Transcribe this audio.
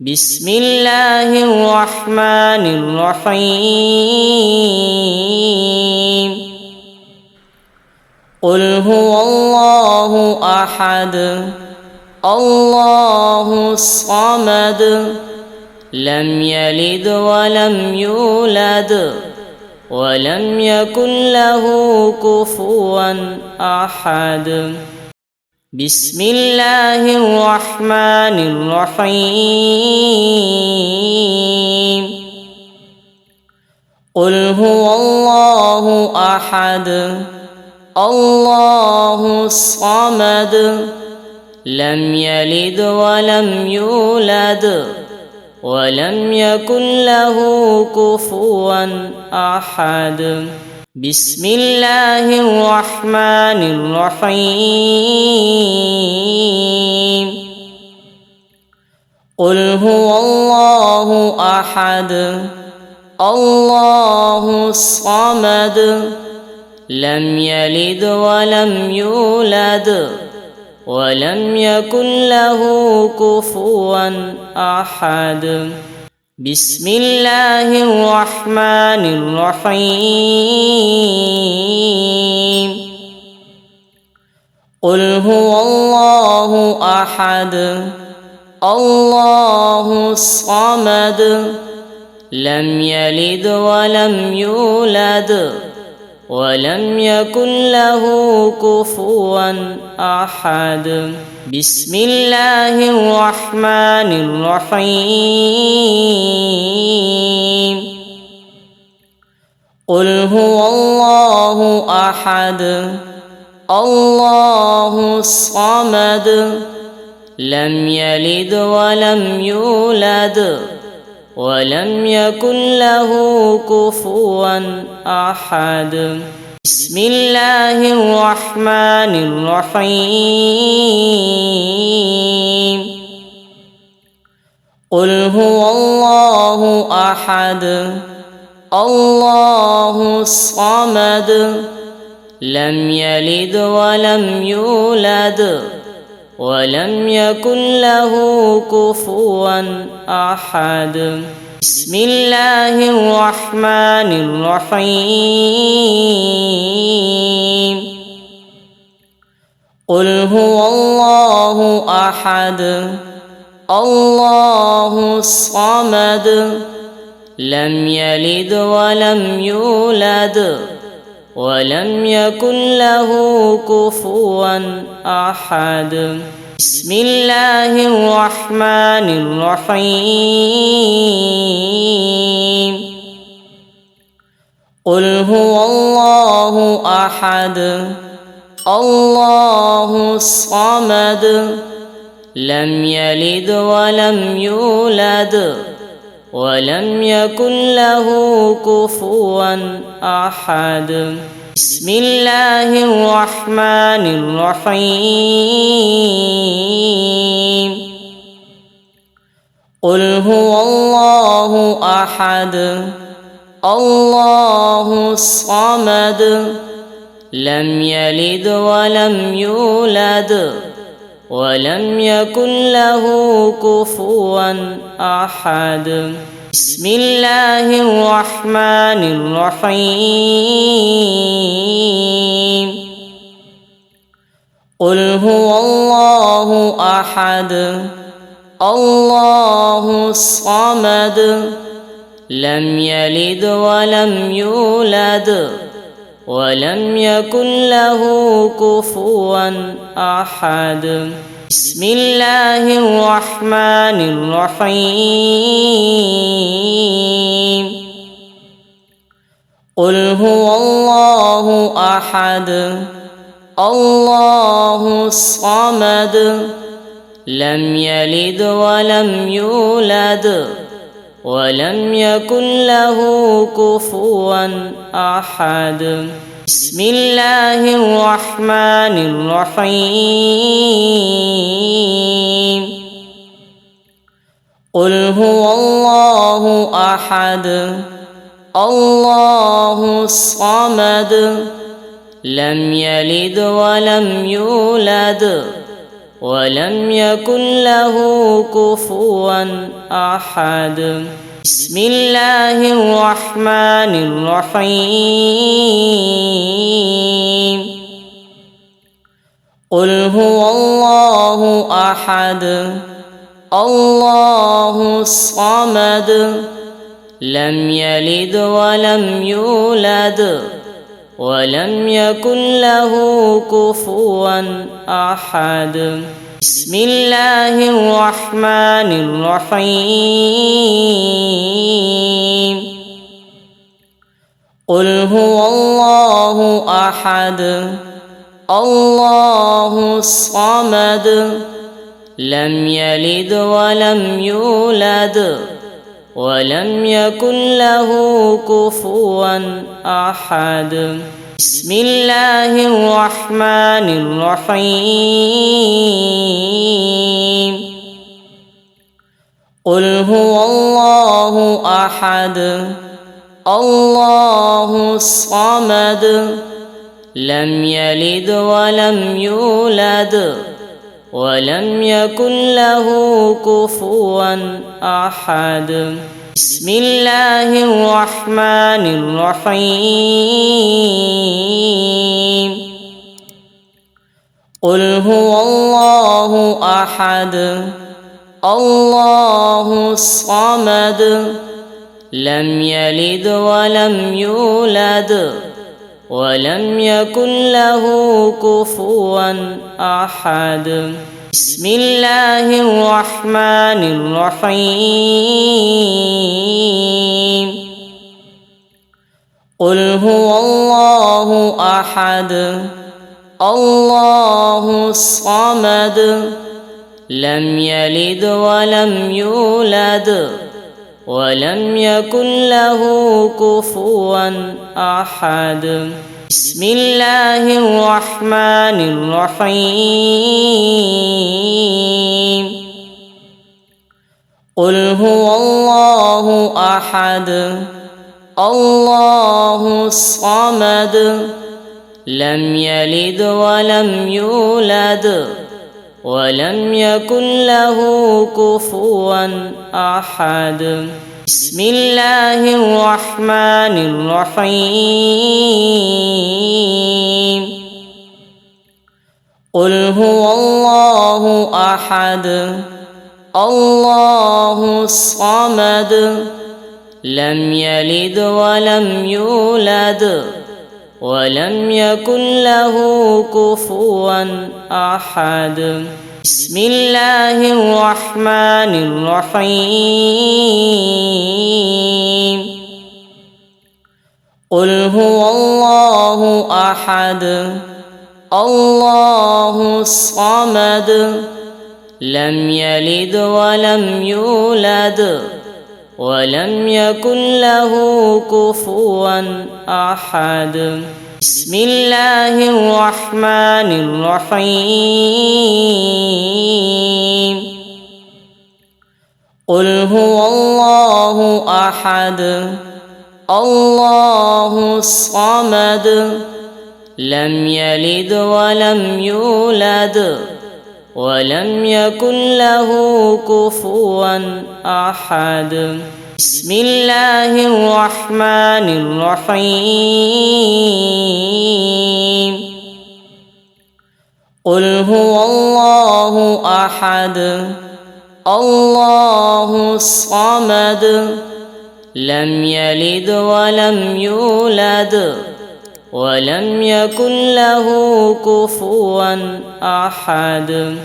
بسم الله الرحمن الرحيم قل هو الله أحد الله الصمد لم يلد ولم يولد ولم يكن له كفوا أحد بسم الله الرحمن الرحيم قل هو الله أحد الله الصمد لم يلد ولم يولد ولم يكن له كفوا أحد بسم الله الرحمن الرحيم قل هو الله أحد الله الصمد لم يلد ولم يولد ولم يكن له كفوا أحد بسم الله الرحمن الرحيم قل هو الله أحد الله الصمد لم يلد ولم يولد ولم يكن له كفوا أحد بسم الله الرحمن الرحيم قل هو الله أحد الله الصمد لم يلد ولم يولد ولم يكن له كفوا أحد بسم الله الرحمن الرحيم قل هو الله أحد الله الصمد لم يلد ولم يولد ولم يكن له كفوا أحد بسم الله الرحمن الرحيم قل هو الله أحد الله الصمد لم يلد ولم يولد ولم يكن له كفوا أحد بسم الله الرحمن الرحيم قل هو الله أحد الله الصمد لم يلد ولم يولد ولم يكن له كفوا أحد بسم الله الرحمن الرحيم قل هو الله أحد الله الصمد لم يلد ولم يولد ولم يكن له كفوا أحد بسم الله الرحمن الرحيم قل هو الله أحد الله الصمد لم يلد ولم يولد ولم يكن له كفوا أحد بسم الله الرحمن الرحيم قل هو الله أحد الله الصمد لم يلد ولم يولد ولم يكن له كفوا أحد بسم الله الرحمن الرحيم قل هو الله أحد الله الصمد لم يلد ولم يولد ولم يكن له كفوا أحد. بسم الله الرحمن الرحيم. قل هو الله أحد الله الصمد لم يلد ولم يولد ولم يكن له كفوا أحد. بسم الله الرحمن الرحيم. قل هو الله أحد الله الصمد لم يلد ولم يولد ولم يكن له كفوا أحد. بسم الله الرحمن الرحيم. قل هو الله أحد الله الصمد لم يلد ولم يولد ولم يكن له كفوا أحد. بسم الله الرحمن الرحيم. قل هو الله أحد الله الصمد لم يلد ولم يولد ولم يكن له كفوا أحد. بسم الله الرحمن الرحيم. قل هو الله أحد الله الصمد لم يلد ولم يولد ولم يكن له كفوا أحد. بسم الله الرحمن الرحيم. قل هو الله أحد الله الصمد لم يلد ولم يولد ولم يكن له كفوا أحد. بسم الله الرحمن الرحيم. قل هو الله أحد الله الصمد لم يلد ولم يولد ولم يكن له كفوا أحد. بسم الله الرحمن الرحيم. قل هو الله أحد الله الصمد لم يلد ولم يولد ولم يكن له كفوا أحد. بسم الله الرحمن الرحيم. قل هو الله أحد الله الصمد لم يلد ولم يولد ولم يكن له كفوا أحد. بسم الله الرحمن الرحيم. قل هو الله أحد الله الصمد لم يلد ولم يولد ولم يكن له كفوا أحد.